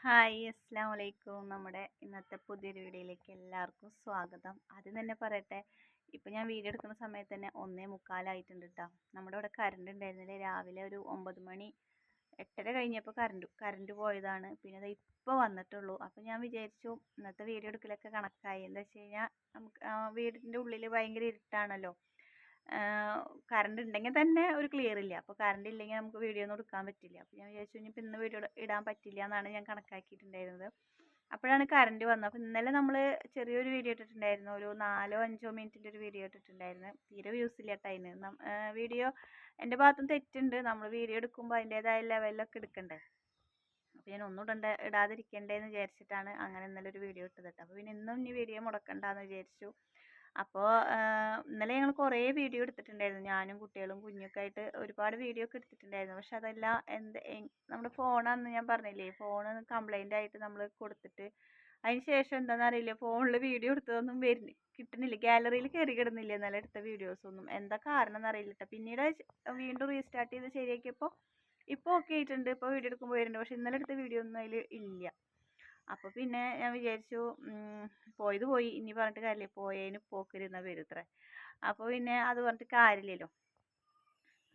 Hi അസ്സലാമു അലൈക്കും. നമ്മുടെ ഇന്നത്തെ പുതിയൊരു വീഡിയോയിലേക്ക് എല്ലാവർക്കും സ്വാഗതം. ആദ്യം തന്നെ പറയട്ടെ, ഇപ്പം ഞാൻ വീഡിയോ എടുക്കുന്ന സമയത്ത് തന്നെ 1:45 കേട്ടോ. നമ്മുടെ ഇവിടെ കറണ്ട് ഉണ്ടായിരുന്നില്ല. രാവിലെ ഒരു 9 മണി 8:30 കഴിഞ്ഞപ്പോൾ കറണ്ട് പോയതാണ്. പിന്നെ അത് ഇപ്പോൾ വന്നിട്ടുള്ളൂ. അപ്പോൾ ഞാൻ വിചാരിച്ചു ഇന്നത്തെ വീഡിയോ എടുക്കലൊക്കെ കണക്കായി. എന്താ വെച്ച് കഴിഞ്ഞാൽ നമുക്ക് വീടിൻ്റെ ഉള്ളിൽ ഭയങ്കര ഇരുട്ടാണല്ലോ. കറണ്ട് ഉണ്ടെങ്കിൽ തന്നെ ഒരു ക്ലിയർ ഇല്ല. അപ്പോൾ കറണ്ട് ഇല്ലെങ്കിൽ നമുക്ക് വീഡിയോ ഒന്നും എടുക്കാൻ പറ്റില്ല. അപ്പോൾ ഞാൻ വിചാരിച്ചു ഇനിയിപ്പോൾ ഇന്ന് വീഡിയോ ഇടാൻ പറ്റില്ല എന്നാണ് ഞാൻ കണക്കാക്കിയിട്ടുണ്ടായിരുന്നത്. അപ്പോഴാണ് കറണ്ട് വന്നത്. അപ്പോൾ ഇന്നലെ നമ്മൾ ചെറിയൊരു വീഡിയോ ഇട്ടിട്ടുണ്ടായിരുന്നു. ഒരു 4-5 മിനിറ്റിൻ്റെ ഒരു വീഡിയോ ഇട്ടിട്ടുണ്ടായിരുന്നു. തീരെ വ്യൂസ് ഇല്ല കേട്ടോ അതിന്. വീഡിയോ എൻ്റെ ഭാഗത്തും തെറ്റുണ്ട്. നമ്മൾ വീഡിയോ എടുക്കുമ്പോൾ അതിൻ്റേതായ ലെവലിലൊക്കെ എടുക്കണ്ടേ. അപ്പോൾ ഞാൻ ഒന്നും ഇടാതിരിക്കണ്ടേന്ന് വിചാരിച്ചിട്ടാണ് അങ്ങനെ ഇന്നലെ ഒരു വീഡിയോ ഇട്ടത് കേട്ടോ. അപ്പോൾ പിന്നെ ഇന്നും ഇനി വീഡിയോ മുടക്കണ്ടെന്ന് വിചാരിച്ചു. അപ്പോൾ ഇന്നലെ ഞങ്ങൾ കുറേ വീഡിയോ എടുത്തിട്ടുണ്ടായിരുന്നു. ഞാനും കുട്ടികളും കുഞ്ഞൊക്കെ ആയിട്ട് ഒരുപാട് വീഡിയോ ഒക്കെ എടുത്തിട്ടുണ്ടായിരുന്നു. പക്ഷെ അതെല്ലാം നമ്മുടെ ഫോണാന്ന് ഞാൻ പറഞ്ഞില്ലേ, ഫോണ് കംപ്ലൈൻ്റ് ആയിട്ട് നമ്മൾ കൊടുത്തിട്ട് അതിന് ശേഷം എന്താണെന്ന് അറിയില്ല, ഫോണിൽ വീഡിയോ എടുത്തതൊന്നും കിട്ടുന്നില്ല. ഗാലറിയിൽ കയറി കിടന്നില്ല ഇന്നലെ എടുത്ത വീഡിയോസൊന്നും. എന്താ കാരണം എന്നറിയില്ല കേട്ടോ. പിന്നീട് വീണ്ടും റീസ്റ്റാർട്ട് ചെയ്ത് ശരിയാക്കിയപ്പോൾ ഇപ്പോൾ ഓക്കെ ആയിട്ടുണ്ട്. ഇപ്പോൾ വീഡിയോ എടുക്കുമ്പോൾ വരുന്നുണ്ട്. പക്ഷെ ഇന്നലെ എടുത്ത വീഡിയോ ഒന്നും അതിൽ ഇല്ല. അപ്പോൾ പിന്നെ ഞാൻ വിചാരിച്ചു പോയത് പോയി, ഇനി പറഞ്ഞിട്ട് കാര്യമില്ല, പോയതിന് പോക്കിരുന്ന വരുത്രേ. അപ്പോൾ പിന്നെ അത് പറഞ്ഞിട്ട് കാര്യമില്ലല്ലോ.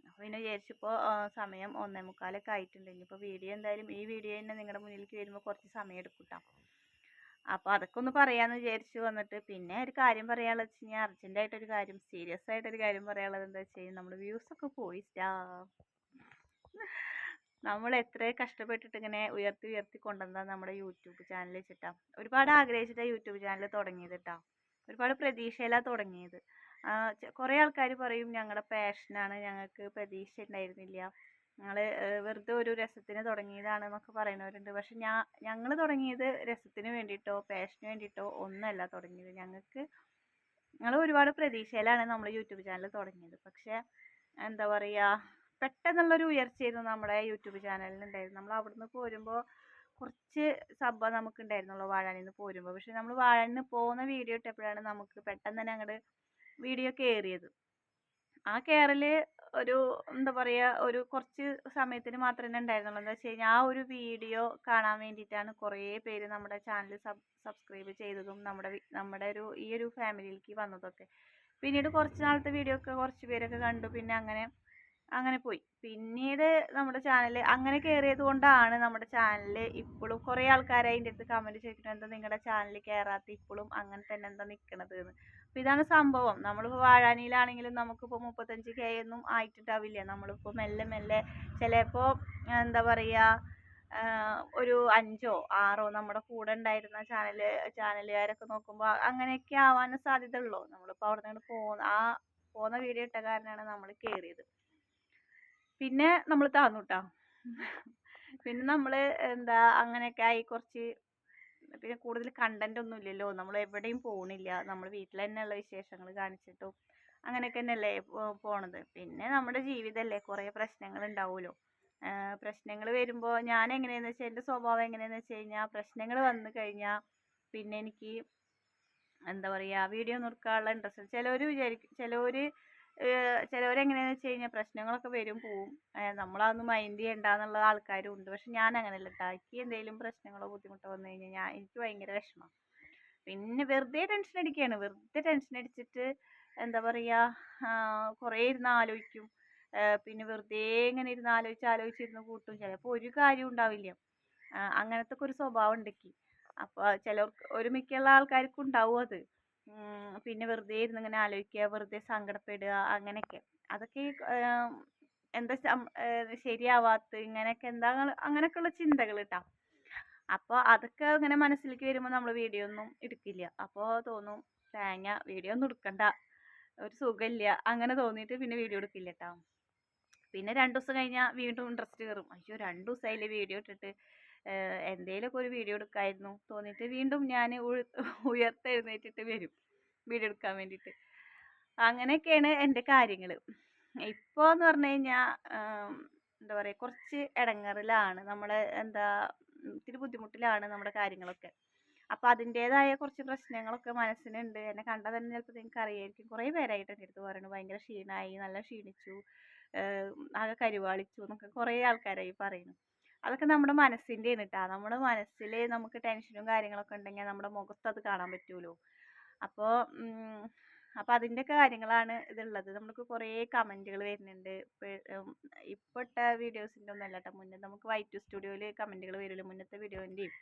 അപ്പോൾ പിന്നെ വിചാരിച്ചപ്പോൾ സമയം 1:45 ആയിട്ടുണ്ട്. ഇനിയിപ്പോൾ വീഡിയോ എന്തായാലും ഈ വീഡിയോ തന്നെ നിങ്ങളുടെ മുന്നിലേക്ക് വരുമ്പോൾ കുറച്ച് സമയം എടുക്കും കേട്ടോ. അപ്പോൾ അതൊക്കെ ഒന്ന് പറയാമെന്ന് വിചാരിച്ചു വന്നിട്ട്. പിന്നെ ഒരു കാര്യം പറയാനുള്ളത് വെച്ച് കഴിഞ്ഞാൽ അർജൻറ്റായിട്ടൊരു കാര്യം, സീരിയസ് ആയിട്ടൊരു കാര്യം പറയാനുള്ളത് എന്താ വെച്ച് കഴിഞ്ഞാൽ നമ്മുടെ വ്യൂസൊക്കെ പോയി നമ്മൾ എത്ര കഷ്ടപ്പെട്ടിട്ട് ഇങ്ങനെ ഉയർത്തി ഉയർത്തി കൊണ്ടുവന്നാൽ നമ്മുടെ യൂട്യൂബ് ചാനൽ വെച്ചിട്ടാ. ഒരുപാട് ആഗ്രഹിച്ചിട്ടാണ് യൂട്യൂബ് ചാനൽ തുടങ്ങിയത് കേട്ടോ. ഒരുപാട് പ്രതീക്ഷയിലാണ് തുടങ്ങിയത്. കുറേ ആൾക്കാർ പറയും ഞങ്ങളുടെ പാഷനാണ്, ഞങ്ങൾക്ക് പ്രതീക്ഷ ഉണ്ടായിരുന്നില്ല, ഞങ്ങൾ വെറുതെ ഒരു രസത്തിന് തുടങ്ങിയതാണെന്നൊക്കെ പറയുന്നവരുണ്ട്. പക്ഷെ ഞങ്ങൾ തുടങ്ങിയത് രസത്തിന് വേണ്ടിയിട്ടോ പാഷന് വേണ്ടിയിട്ടോ ഒന്നുമല്ല തുടങ്ങിയത്. ഞങ്ങൾ ഒരുപാട് പ്രതീക്ഷയിലാണ് നമ്മൾ യൂട്യൂബ് ചാനൽ തുടങ്ങിയത്. പക്ഷെ എന്താ പറയുക, പെട്ടെന്നുള്ളൊരു ഉയർച്ചയായിരുന്നു നമ്മുടെ യൂട്യൂബ് ചാനലിനുണ്ടായിരുന്നു. നമ്മൾ അവിടുന്ന് പോരുമ്പോൾ കുറച്ച് സബ്ബ നമുക്ക് ഉണ്ടായിരുന്നുള്ളൂ വാഴാനിൽ നിന്ന് പോരുമ്പോൾ. പക്ഷെ നമ്മൾ വാഴാനിൽ നിന്ന് പോകുന്ന വീഡിയോ ഇട്ടപ്പോഴാണ് നമുക്ക് പെട്ടെന്ന് തന്നെ അങ്ങോട്ട് വീഡിയോ കയറിയത്. ആ കയറൽ ഒരു എന്താ പറയുക, ഒരു കുറച്ച് സമയത്തിന് മാത്രമേ ഉണ്ടായിരുന്നുള്ളൂ. എന്താ വെച്ച് കഴിഞ്ഞാൽ ആ ഒരു വീഡിയോ കാണാൻ വേണ്ടിയിട്ടാണ് കുറേ പേര് നമ്മുടെ ചാനൽ സബ്സ്ക്രൈബ് ചെയ്തതും നമ്മുടെ ഈ ഒരു ഫാമിലിയിലേക്ക് വന്നതൊക്കെ. പിന്നീട് കുറച്ച് നാളത്തെ വീഡിയോ ഒക്കെ കുറച്ച് പേരൊക്കെ കണ്ടു. പിന്നെ അങ്ങനെ പോയി. പിന്നീട് നമ്മുടെ ചാനൽ അങ്ങനെ കയറിയത് കൊണ്ടാണ് നമ്മുടെ ചാനൽ ഇപ്പോഴും കുറേ ആൾക്കാർ അതിൻ്റെ അടുത്ത് കമൻറ്റ് ചോദിക്കുന്നത്, എന്താ നിങ്ങളുടെ ചാനൽ കയറാത്ത ഇപ്പോഴും അങ്ങനെ തന്നെ എന്താ നിൽക്കണത് എന്ന്. അപ്പോൾ ഇതാണ് സംഭവം. നമ്മളിപ്പോൾ വാഴാനിയിലാണെങ്കിലും നമുക്കിപ്പോൾ 35K ഒന്നും ആയിട്ടുണ്ടാവില്ല. നമ്മളിപ്പോൾ മെല്ലെ മെല്ലെ ചിലപ്പോൾ എന്താ പറയുക, ഒരു 5-6 നമ്മുടെ കൂടെ ഉണ്ടായിരുന്ന ചാനലുകാരൊക്കെ നോക്കുമ്പോൾ അങ്ങനെയൊക്കെ ആവാൻ സാധ്യത ഉള്ളൂ. നമ്മളിപ്പോൾ അവിടെ നിന്ന് പോകുന്ന വീഡിയോ ഇട്ട കാരണമാണ് നമ്മൾ കയറിയത്. പിന്നെ നമ്മൾ താന്നു കേട്ടോ. പിന്നെ നമ്മൾ എന്താ അങ്ങനെയൊക്കെ ആയി കുറച്ച്. പിന്നെ കൂടുതൽ കണ്ടന്റ് ഒന്നും ഇല്ലല്ലോ, നമ്മൾ എവിടെയും പോകണില്ല, നമ്മൾ വീട്ടിൽ തന്നെയുള്ള വിശേഷങ്ങൾ കാണിച്ചിട്ടും അങ്ങനെയൊക്കെ തന്നെയല്ലേ പോണത്. പിന്നെ നമ്മുടെ ജീവിതമല്ലേ, കുറേ പ്രശ്നങ്ങൾ ഉണ്ടാവുമല്ലോ. പ്രശ്നങ്ങൾ വരുമ്പോൾ ഞാൻ എങ്ങനെയാണെന്ന് വെച്ചാൽ, എൻ്റെ സ്വഭാവം എങ്ങനെയാണെന്ന് വെച്ച് കഴിഞ്ഞാൽ, പ്രശ്നങ്ങൾ വന്നു കഴിഞ്ഞാൽ പിന്നെ എനിക്ക് എന്താ പറയുക, വീഡിയോ നിർക്കാനുള്ള ഇൻട്രസ്റ്റ്. ചിലവരെങ്ങനെയാണെന്ന് വെച്ച് കഴിഞ്ഞാൽ പ്രശ്നങ്ങളൊക്കെ വരും പോവും, നമ്മളതൊന്നും മൈൻഡ് ചെയ്യണ്ടെന്നുള്ള ആൾക്കാരും ഉണ്ട്. പക്ഷെ ഞാൻ അങ്ങനെയല്ല കേട്ടോ. എനിക്ക് എന്തെങ്കിലും പ്രശ്നങ്ങളോ ബുദ്ധിമുട്ടോ വന്നു കഴിഞ്ഞാൽ എനിക്ക് ഭയങ്കര വിഷമമാണ്. പിന്നെ വെറുതെ ടെൻഷൻ അടിക്കുകയാണ്. വെറുതെ ടെൻഷൻ അടിച്ചിട്ട് എന്താ പറയുക, കുറേ ഇരുന്ന് ആലോചിക്കും. പിന്നെ വെറുതെ ഇങ്ങനെ ഇരുന്ന് ആലോചിച്ചിരുന്ന് കൂട്ടും. ചിലപ്പോൾ ഒരു കാര്യം ഉണ്ടാവില്ല. അങ്ങനത്തെ ഒക്കെ ഒരു സ്വഭാവം ഉണ്ടെങ്കിൽ. അപ്പോൾ മിക്കുള്ള ആൾക്കാർക്കും ഉണ്ടാവും അത്. പിന്നെ വെറുതെ ഇരുന്ന് ഇങ്ങനെ ആലോചിക്കുക, വെറുതെ സങ്കടപ്പെടുക, അങ്ങനെയൊക്കെ. അതൊക്കെ എന്താ ശരിയാവാത്ത ഇങ്ങനെയൊക്കെ അങ്ങനെയൊക്കെയുള്ള ചിന്തകൾ കേട്ടോ. അപ്പോൾ അതൊക്കെ ഇങ്ങനെ മനസ്സിലേക്ക് വരുമ്പോൾ നമ്മൾ വീഡിയോ ഒന്നും എടുക്കില്ല. അപ്പോൾ തോന്നും വീഡിയോ ഒന്നും എടുക്കണ്ട, ഒരു സുഖമില്ല, അങ്ങനെ തോന്നിയിട്ട് പിന്നെ വീഡിയോ എടുക്കില്ല കേട്ടോ. പിന്നെ 2 ദിവസം കഴിഞ്ഞാൽ വീണ്ടും ഇൻട്രസ്റ്റ് കയറും. അയ്യോ 2 ദിവസമായില്ലേ വീഡിയോ ഇട്ടിട്ട്, എന്തെങ്കിലുമൊക്കെ ഒരു വീഡിയോ എടുക്കായിരുന്നു തോന്നിയിട്ട് വീണ്ടും ഞാൻ ഉയർത്തെഴുന്നേറ്റിട്ട് വരും വീഡിയോ എടുക്കാൻ വേണ്ടിയിട്ട്. അങ്ങനെയൊക്കെയാണ് എൻ്റെ കാര്യങ്ങൾ. ഇപ്പോൾ എന്ന് പറഞ്ഞു കഴിഞ്ഞാൽ എന്താ പറയുക, കുറച്ച് ഇടങ്ങറിലാണ് ഇത്തിരി ബുദ്ധിമുട്ടിലാണ് നമ്മുടെ കാര്യങ്ങളൊക്കെ. അപ്പോൾ അതിൻ്റേതായ കുറച്ച് പ്രശ്നങ്ങളൊക്കെ മനസ്സിനുണ്ട്. എന്നെ കണ്ടാൽ തന്നെ ചിലപ്പോൾ നിങ്ങൾക്ക് അറിയായിരിക്കും. കുറേ പേരായിട്ട് എൻ്റെ അടുത്ത് പറയുന്നു ഭയങ്കര ക്ഷീണമായി, നല്ല ക്ഷീണിച്ചു, ആകെ കരുവാളിച്ചു എന്നൊക്കെ കുറേ ആൾക്കാരായി പറയുന്നു. അതൊക്കെ നമ്മുടെ മനസ്സിൻ്റെയാണ് കേട്ടോ. നമ്മുടെ മനസ്സിൽ നമുക്ക് ടെൻഷനും കാര്യങ്ങളൊക്കെ ഉണ്ടെങ്കിൽ നമ്മുടെ മുഖത്ത് അത് കാണാൻ പറ്റുമല്ലോ. അപ്പോൾ അപ്പോൾ അതിൻ്റെയൊക്കെ കാര്യങ്ങളാണ് ഇതുള്ളത്. നമുക്ക് കുറേ കമൻറ്റുകൾ വരുന്നുണ്ട്. ഇപ്പോൾ ഇട്ട വീഡിയോസിൻ്റെ ഒന്നും അല്ല കേട്ടോ. മുന്നേ നമുക്ക് വൈറ്റ് സ്റ്റുഡിയോയിൽ കമൻറ്റുകൾ വരുമല്ലോ. മുന്നത്തെ വീഡിയോൻ്റെയും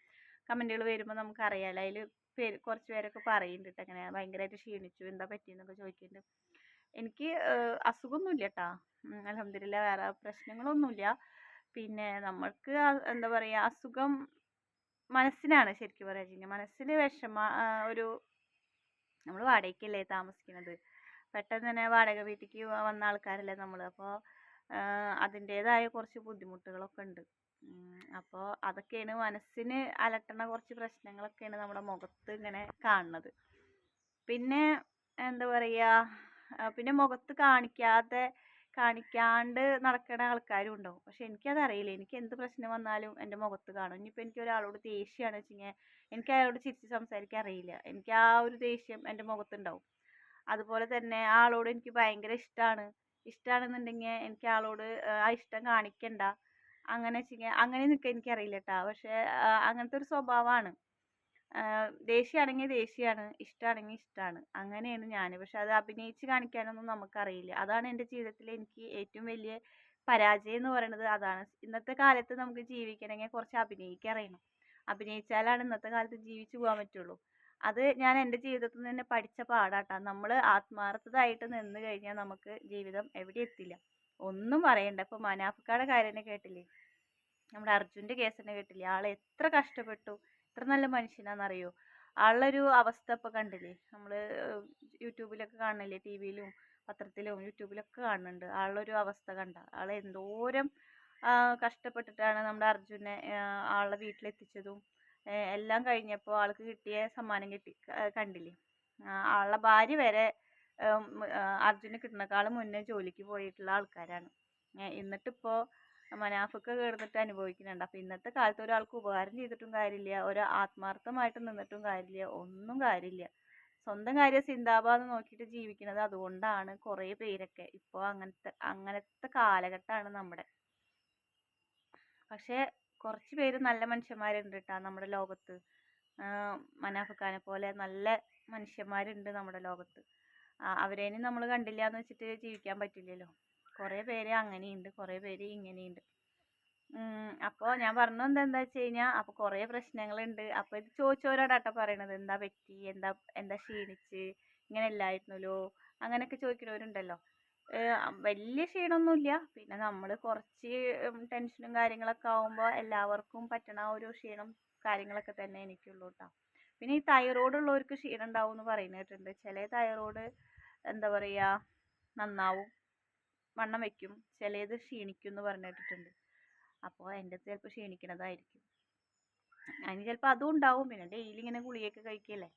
കമൻറ്റുകൾ വരുമ്പോൾ നമുക്ക് അറിയാമല്ലോ. അതിൽ കുറച്ച് പേരൊക്കെ പറയുന്നുണ്ട് കേട്ടോ, അങ്ങനെ ഭയങ്കരമായിട്ട് ക്ഷീണിച്ചു, എന്താ പറ്റിയെന്നൊക്കെ ചോദിക്കുന്നുണ്ട്. എനിക്ക് അസുഖമൊന്നുമില്ല കേട്ടോ. അൽഹംദുലില്ലാ, വേറെ പ്രശ്നങ്ങളൊന്നുമില്ല. പിന്നെ നമ്മൾക്ക് എന്താ പറയുക, അസുഖം മനസ്സിനാണ് ശരിക്കും പറയാ വെച്ചാൽ. മനസ്സിൽ ഒരു നമ്മൾ വാടകയ്ക്കല്ലേ താമസിക്കുന്നത്. പെട്ടെന്ന് തന്നെ വാടക വീട്ടിലേക്ക് വന്ന ആൾക്കാരല്ലേ നമ്മൾ. അപ്പോൾ അതിൻ്റേതായ കുറച്ച് ബുദ്ധിമുട്ടുകളൊക്കെ ഉണ്ട്. അപ്പോൾ അതൊക്കെയാണ് മനസ്സിന് അലട്ടണ കുറച്ച് പ്രശ്നങ്ങളൊക്കെയാണ് നമ്മുടെ മുഖത്ത് ഇങ്ങനെ കാണുന്നത്. പിന്നെ എന്താ പറയുക, പിന്നെ മുഖത്ത് കാണിക്കാണ്ട് നടക്കുന്ന ആൾക്കാരും ഉണ്ടാവും. പക്ഷെ എനിക്കതറിയില്ല. എനിക്ക് എന്ത് പ്രശ്നം വന്നാലും എൻ്റെ മുഖത്ത് കാണും. ഇനിയിപ്പോൾ എനിക്ക് ഒരാളോട് ദേഷ്യമാണ് വെച്ചെങ്കിൽ എനിക്ക് അയാളോട് ചിരിച്ച് സംസാരിക്കാൻ അറിയില്ല. എനിക്ക് ആ ഒരു ദേഷ്യം എൻ്റെ മുഖത്തുണ്ടാവും. അതുപോലെ തന്നെ ആ ആളോട് എനിക്ക് ഭയങ്കര ഇഷ്ടമാണെന്നുണ്ടെങ്കിൽ എനിക്ക് ആളോട് ആ ഇഷ്ടം കാണിക്കണ്ട, അങ്ങനെ വെച്ചെങ്കിൽ അങ്ങനെ നിൽക്കാൻ എനിക്കറിയില്ല കേട്ടോ. പക്ഷേ അങ്ങനത്തെ ഒരു സ്വഭാവമാണ്. ദേഷ്യമാണെങ്കിൽ ദേഷ്യമാണ്, ഇഷ്ടമാണെങ്കിൽ ഇഷ്ടമാണ്, അങ്ങനെയാണ് ഞാൻ. പക്ഷെ അത് അഭിനയിച്ച് കാണിക്കാനൊന്നും നമുക്കറിയില്ല. അതാണ് എൻ്റെ ജീവിതത്തിൽ എനിക്ക് ഏറ്റവും വലിയ പരാജയം എന്ന് പറയുന്നത്. അതാണ്. ഇന്നത്തെ കാലത്ത് നമുക്ക് ജീവിക്കണമെങ്കിൽ കുറച്ച് അഭിനയിക്കാൻ അറിയണം. അഭിനയിച്ചാലാണ് ഇന്നത്തെ കാലത്ത് ജീവിച്ചു പോകാൻ പറ്റുള്ളൂ. അത് ഞാൻ എൻ്റെ ജീവിതത്തിൽ നിന്ന് തന്നെ പഠിച്ച പാടാട്ടാ. നമ്മൾ ആത്മാർത്ഥമായിട്ട് നിന്ന് കഴിഞ്ഞാൽ നമുക്ക് ജീവിതം എവിടെ എത്തില്ല. ഒന്നും പറയണ്ട. ഇപ്പോൾ മനാഫ്ക്കാടെ കാര്യം തന്നെ കേട്ടില്ലേ, നമ്മുടെ അർജുൻ്റെ കേസ് തന്നെ കേട്ടില്ലേ. ആൾ എത്ര കഷ്ടപ്പെട്ടു, എത്ര നല്ല മനുഷ്യനാണെന്നറിയോ. ആളുടെ അവസ്ഥ ഇപ്പോൾ കണ്ടില്ലേ, നമ്മൾ യൂട്യൂബിലൊക്കെ കാണുന്നില്ലേ, ടി വിയിലും പത്രത്തിലും യൂട്യൂബിലൊക്കെ കാണുന്നുണ്ട്. ആളുടെ അവസ്ഥ കണ്ട. ആൾ എന്തോരം കഷ്ടപ്പെട്ടിട്ടാണ് നമ്മുടെ അർജുനെ ആളുടെ വീട്ടിലെത്തിച്ചതും എല്ലാം കഴിഞ്ഞപ്പോൾ ആൾക്ക് കിട്ടിയ സമ്മാനം കണ്ടില്ലേ. ആളുടെ ഭാര്യ വരെ അർജുന് കിട്ടുന്നേക്കാളും മുന്നേ ജോലിക്ക് പോയിട്ടുള്ള ആൾക്കാരാണ്. എന്നിട്ടിപ്പോൾ മനാഫൊക്കെ കിടന്നിട്ട് അനുഭവിക്കുന്നുണ്ട്. അപ്പോൾ ഇന്നത്തെ കാലത്ത് ഒരാൾക്ക് ഉപകാരം ചെയ്തിട്ടും കാര്യമില്ല, ഒരു ആത്മാർത്ഥമായിട്ട് നിന്നിട്ടും കാര്യമില്ല, ഒന്നും കാര്യമില്ല. സ്വന്തം കാര്യം സിന്ദാബാദ് നോക്കിയിട്ട് ജീവിക്കുന്നത്. അതുകൊണ്ടാണ് കുറേ പേരൊക്കെ ഇപ്പോൾ അങ്ങനത്തെ കാലഘട്ടമാണ് നമ്മുടെ. പക്ഷേ കുറച്ച് പേര് നല്ല മനുഷ്യന്മാരുണ്ട് കേട്ടോ നമ്മുടെ ലോകത്ത്. മനാഫ്ഖാനെ പോലെ നല്ല മനുഷ്യന്മാരുണ്ട് നമ്മുടെ ലോകത്ത്. അവരേനും നമ്മൾ കണ്ടില്ല എന്ന് വെച്ചിട്ട് ജീവിക്കാൻ പറ്റില്ലല്ലോ. കുറേ പേര് അങ്ങനെയുണ്ട്, കുറേ പേര് ഇങ്ങനെയുണ്ട്. അപ്പോൾ ഞാൻ പറഞ്ഞത് എന്താ വെച്ച് കഴിഞ്ഞാൽ, അപ്പോൾ കുറേ പ്രശ്നങ്ങളുണ്ട്. അപ്പോൾ ഇത് ചോദിച്ചവരോടാട്ടോ പറയണത്, എന്താ പറ്റി, എന്താ ക്ഷീണിച്ച്, ഇങ്ങനെ അല്ലായിരുന്നല്ലോ, അങ്ങനെയൊക്കെ ചോദിക്കുന്നവരുണ്ടല്ലോ. വലിയ ക്ഷീണമൊന്നുമില്ല. പിന്നെ നമ്മൾ കുറച്ച് ടെൻഷനും കാര്യങ്ങളൊക്കെ ആകുമ്പോൾ എല്ലാവർക്കും പറ്റണ ഒരു ക്ഷീണം കാര്യങ്ങളൊക്കെ തന്നെ എനിക്കുള്ളൂ കേട്ടോ. പിന്നെ ഈ തൈറോയ്ഡ് ഉള്ളവർക്ക് ക്ഷീണം ഉണ്ടാവും എന്ന് പറയുന്നത് കേട്ടിട്ടുണ്ട്. ചില തൈറോയ്ഡ് എന്താ പറയുക നന്നാവും, വണ്ണം വെക്കും, ചിലത് ക്ഷീണിക്കും എന്ന് പറഞ്ഞു കേട്ടിട്ടുണ്ട്. അപ്പോൾ എൻ്റെ ചിലപ്പോൾ ക്ഷീണിക്കണതായിരിക്കും. അതിന് ചിലപ്പോൾ അതും ഉണ്ടാവും. പിന്നെ ഡെയിലി ഇങ്ങനെ ഗുളികയൊക്കെ കഴിക്കല്ലേ,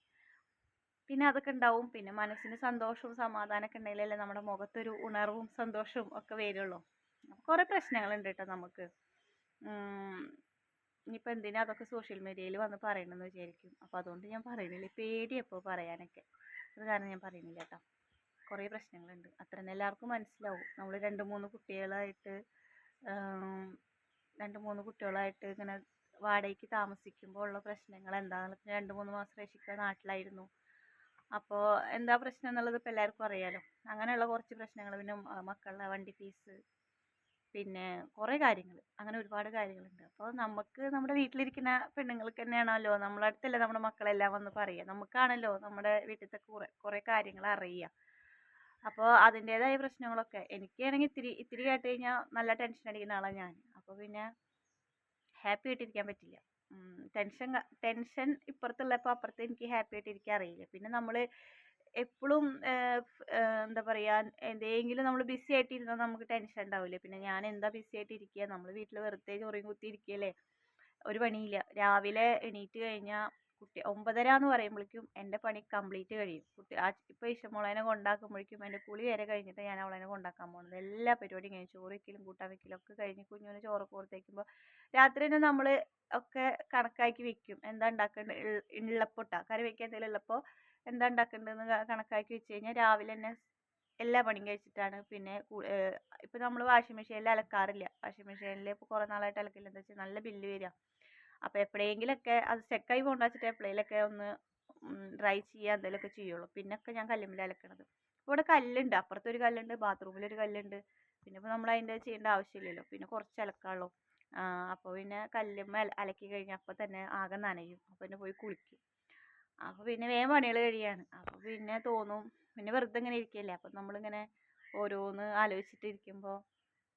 പിന്നെ അതൊക്കെ ഉണ്ടാവും. പിന്നെ മനസ്സിന് സന്തോഷവും സമാധാനമൊക്കെ ഉണ്ടെങ്കിലല്ലേ നമ്മുടെ മുഖത്തൊരു ഉണർവും സന്തോഷവും ഒക്കെ വരുള്ളൂ. കുറേ പ്രശ്നങ്ങളുണ്ട് കേട്ടോ നമുക്ക്. ഇനിയിപ്പോൾ എന്തിനാ അതൊക്കെ സോഷ്യൽ മീഡിയയിൽ വന്ന് പറയണമെന്ന് വിചാരിക്കും. അപ്പോൾ അതുകൊണ്ട് ഞാൻ പറയുന്നില്ല. പേടിയപ്പോൾ പറയാനൊക്കെ, അത് കാരണം ഞാൻ പറയുന്നില്ല കേട്ടോ. കുറേ പ്രശ്നങ്ങളുണ്ട്, അത്ര തന്നെ എല്ലാവർക്കും മനസ്സിലാവും. നമ്മൾ രണ്ട് മൂന്ന് കുട്ടികളായിട്ട് ഇങ്ങനെ വാടകയ്ക്ക് താമസിക്കുമ്പോൾ ഉള്ള പ്രശ്നങ്ങൾ എന്താണെന്ന്. 2-3 മാസം റഷിക്ക നാട്ടിലായിരുന്നു. അപ്പോൾ എന്താ പ്രശ്നം എന്നുള്ളത് ഇപ്പോൾ എല്ലാവർക്കും അറിയാലോ. അങ്ങനെയുള്ള കുറച്ച് പ്രശ്നങ്ങൾ, പിന്നെ മക്കളുടെ വണ്ടി ഫീസ്, പിന്നെ കുറേ കാര്യങ്ങൾ, അങ്ങനെ ഒരുപാട് കാര്യങ്ങളുണ്ട്. അപ്പോൾ നമുക്ക് നമ്മുടെ വീട്ടിലിരിക്കുന്ന പെണ്ണുങ്ങൾക്ക് തന്നെയാണല്ലോ, നമ്മളെ അടുത്തല്ലേ നമ്മുടെ മക്കളെല്ലാം വന്ന് പറയുക. നമുക്കാണല്ലോ നമ്മുടെ വീട്ടിലത്തെ കുറേ കാര്യങ്ങൾ അറിയുക. അപ്പോൾ അതിൻ്റേതായ പ്രശ്നങ്ങളൊക്കെ എനിക്കാണെങ്കിൽ ഇത്തിരി കേട്ട് കഴിഞ്ഞാൽ നല്ല ടെൻഷൻ അടിക്കുന്ന ആളാണ് ഞാൻ. അപ്പോൾ പിന്നെ ഹാപ്പി ആയിട്ടിരിക്കാൻ പറ്റില്ല. ടെൻഷൻ ഇപ്പുറത്തുള്ളപ്പോൾ അപ്പുറത്ത് എനിക്ക് ഹാപ്പി ആയിട്ടിരിക്കാൻ അറിയില്ല. പിന്നെ നമ്മൾ എപ്പോഴും എന്താ പറയുക, എന്തെങ്കിലും നമ്മൾ ബിസി ആയിട്ടിരുന്നാൽ നമുക്ക് ടെൻഷൻ ഉണ്ടാവില്ലേ. പിന്നെ ഞാൻ എന്താ ബിസി ആയിട്ടിരിക്കുക, നമ്മൾ വീട്ടിൽ വെറുതെ ചൊറിയും കുത്തി ഇരിക്കുകയല്ലേ, ഒരു പണിയില്ല. രാവിലെ എണീറ്റ് കഴിഞ്ഞാൽ 9:30 എന്ന് പറയുമ്പോഴേക്കും എൻ്റെ പണി കംപ്ലീറ്റ് കഴിയും. ഇപ്പോൾ ഇഷമോളേനെ കൊണ്ടാക്കുമ്പോഴേക്കും എൻ്റെ കുളി വരെ കഴിഞ്ഞിട്ട് ഞാൻ അവളേനെ കൊണ്ടാക്കാൻ പോകുന്നത്. എല്ലാ പരിപാടിയും കഴിഞ്ഞ് ചോറ് വയ്ക്കലും കൂട്ടാൻ വയ്ക്കലും ഒക്കെ കഴിഞ്ഞ് കുഞ്ഞുവിന് ചോറൊക്കെ കൊടുത്തേക്കുമ്പോൾ രാത്രി തന്നെ നമ്മൾ ഒക്കെ കണക്കാക്കി വെക്കും. എന്താ ഉണ്ടാക്കേണ്ടത് ഉള്ളപ്പോൾ കറി വയ്ക്കാൻ എന്തെങ്കിലും ഉള്ളപ്പോൾ എന്താ ഉണ്ടാക്കേണ്ടതെന്ന് കണക്കാക്കി വെച്ച് കഴിഞ്ഞാൽ രാവിലെ തന്നെ എല്ലാ പണിയും കഴിച്ചിട്ടാണ് പിന്നെ ഇപ്പം നമ്മൾ വാഷിംഗ് മെഷീനിൽ അലക്കാറില്ല. വാഷിംഗ് മെഷീനിൽ ഇപ്പോൾ കുറേ നാളായിട്ട് അലക്കില്ല. എന്താ വെച്ചാൽ നല്ല ബില്ല് വരിക. അപ്പോൾ എപ്പോഴെങ്കിലൊക്കെ അത് സ്റ്റക്കായി പോകണ്ട വെച്ചിട്ട് എപ്പോഴെങ്കിലൊക്കെ ഒന്ന് ഡ്രൈ ചെയ്യുക എന്തെങ്കിലുമൊക്കെ ചെയ്യുള്ളൂ. പിന്നൊക്കെ ഞാൻ കല്ലുമ്മേൽ അലക്കണത്. ഇവിടെ കല്ലുണ്ട്, അപ്പുറത്തൊരു കല്ലുണ്ട്, ബാത്റൂമിലൊരു കല്ലുണ്ട്. പിന്നെ ഇപ്പോൾ നമ്മൾ അതിൻ്റെ ചെയ്യേണ്ട ആവശ്യമില്ലല്ലോ. പിന്നെ കുറച്ച് അലക്കാനുള്ളൂ. അപ്പോൾ പിന്നെ കല്ലുമ്മ അലക്കി കഴിഞ്ഞാൽ അപ്പോൾ തന്നെ ആകെ നനയും. അപ്പോൾ പിന്നെ പോയി കുളിക്കും. അപ്പോൾ പിന്നെ വേഗം പണികൾ കഴിയാണ്. അപ്പോൾ പിന്നെ തോന്നും, പിന്നെ വെറുതെ ഇങ്ങനെ ഇരിക്കുകയല്ലേ, അപ്പോൾ നമ്മളിങ്ങനെ ഓരോന്ന് ആലോചിച്ചിട്ടിരിക്കുമ്പോൾ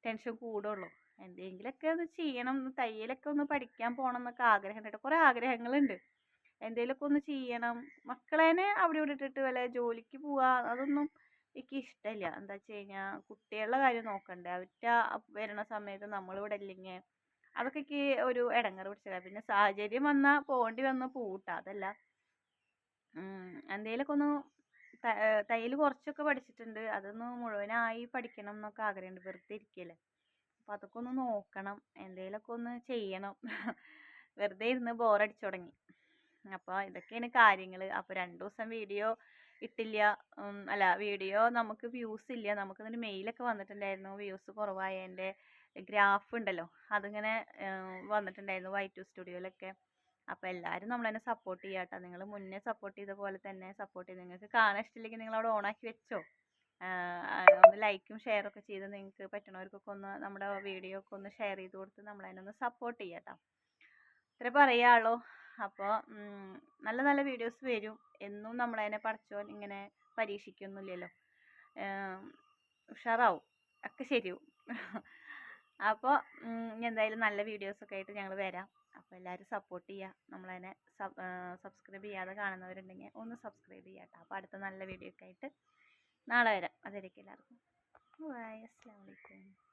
ടെൻഷൻ കൂടുള്ളൂ. എന്തെങ്കിലുമൊക്കെ ഒന്ന് ചെയ്യണം, തയ്യലൊക്കെ ഒന്ന് പഠിക്കാൻ പോകണം എന്നൊക്കെ ആഗ്രഹമുണ്ട് കേട്ടോ. കുറേ ആഗ്രഹങ്ങളുണ്ട്. എന്തെങ്കിലുമൊക്കെ ഒന്ന് ചെയ്യണം. മക്കളേനെ അവിടെ ഇവിടെ ഇട്ടിട്ട് വല്ല ജോലിക്ക് പോവുക അതൊന്നും എനിക്ക് ഇഷ്ടമില്ല. എന്താ വെച്ച് കഴിഞ്ഞാൽ കുട്ടികളുടെ കാര്യം നോക്കണ്ടേ. അവറ്റ വരണ സമയത്ത് നമ്മളിവിടെ ഇല്ലെങ്കിൽ അതൊക്കെ എനിക്ക് ഒരു ഇടങ്ങേറ് പിടിച്ചതാണ്. പിന്നെ സാഹചര്യം വന്നാൽ പോകേണ്ടി വന്നാൽ പോവൂട്ടാ, അതല്ല. എന്തേലൊക്കെ ഒന്ന് തയ്യൽ കുറച്ചൊക്കെ പഠിച്ചിട്ടുണ്ട്. അതൊന്ന് മുഴുവനായി പഠിക്കണം എന്നൊക്കെ ആഗ്രഹമുണ്ട്. വെറുതെ ഇരിക്കുകയല്ലേ, അപ്പോൾ അതൊക്കെ ഒന്ന് നോക്കണം, എന്തേലൊക്കെ ഒന്ന് ചെയ്യണം. വെറുതെ ഇരുന്ന് ബോറടിച്ചു തുടങ്ങി. അപ്പോൾ ഇതൊക്കെയാണ് കാര്യങ്ങൾ. അപ്പോൾ 2 ദിവസം വീഡിയോ ഇട്ടില്ല. അല്ല, വീഡിയോ നമുക്ക് വ്യൂസ് ഇല്ല. നമുക്കിതിന് മെയിലൊക്കെ വന്നിട്ടുണ്ടായിരുന്നു, വ്യൂസ് കുറവായതിൻ്റെ ഗ്രാഫ് ഉണ്ടല്ലോ, അതിങ്ങനെ വന്നിട്ടുണ്ടായിരുന്നു വൈറ്റു സ്റ്റുഡിയോയിലൊക്കെ. അപ്പോൾ എല്ലാവരും നമ്മളെന്നെ സപ്പോർട്ട് ചെയ്യുക കേട്ടോ. നിങ്ങൾ മുന്നേ സപ്പോർട്ട് ചെയ്ത പോലെ തന്നെ സപ്പോർട്ട് ചെയ്ത്, നിങ്ങൾക്ക് കാണാൻ ഇഷ്ടമില്ലെങ്കിൽ നിങ്ങൾ അവിടെ ഓണാക്കി വെച്ചോ. ഒന്ന് ലൈക്കും ഷെയറൊക്കെ ചെയ്ത് നിങ്ങൾക്ക് പറ്റണവർക്കൊക്കെ ഒന്ന് നമ്മുടെ വീഡിയോ ഒക്കെ ഒന്ന് ഷെയർ ചെയ്ത് കൊടുത്ത് നമ്മളതിനെ ഒന്ന് സപ്പോർട്ട് ചെയ്യാം കേട്ടോ. ഇത്രേ പറയാനുള്ളൂ. അപ്പോൾ നല്ല നല്ല വീഡിയോസ് വരും. എന്നും നമ്മളതിനെ പഠിച്ചോൻ ഇങ്ങനെ പരീക്ഷിക്കൊന്നുമില്ലല്ലോ. ഉഷാറാവും, ഒക്കെ ശരിയാവും. അപ്പോൾ എന്തായാലും നല്ല വീഡിയോസൊക്കെ ആയിട്ട് ഞങ്ങൾ വരാം. അപ്പോൾ എല്ലാവരും സപ്പോർട്ട് ചെയ്യുക. നമ്മളതിനെ സബ്സ്ക്രൈബ് ചെയ്യാതെ കാണുന്നവരുണ്ടെങ്കിൽ ഒന്ന് സബ്സ്ക്രൈബ് ചെയ്യുക കേട്ടോ. അപ്പോൾ അടുത്ത നല്ല വീഡിയോ ഒക്കെ ആയിട്ട് നാളെ വരാം. അതുവരേക്കും എല്ലാവർക്കും ബൈ. അസ്സലാമു അലൈക്കും.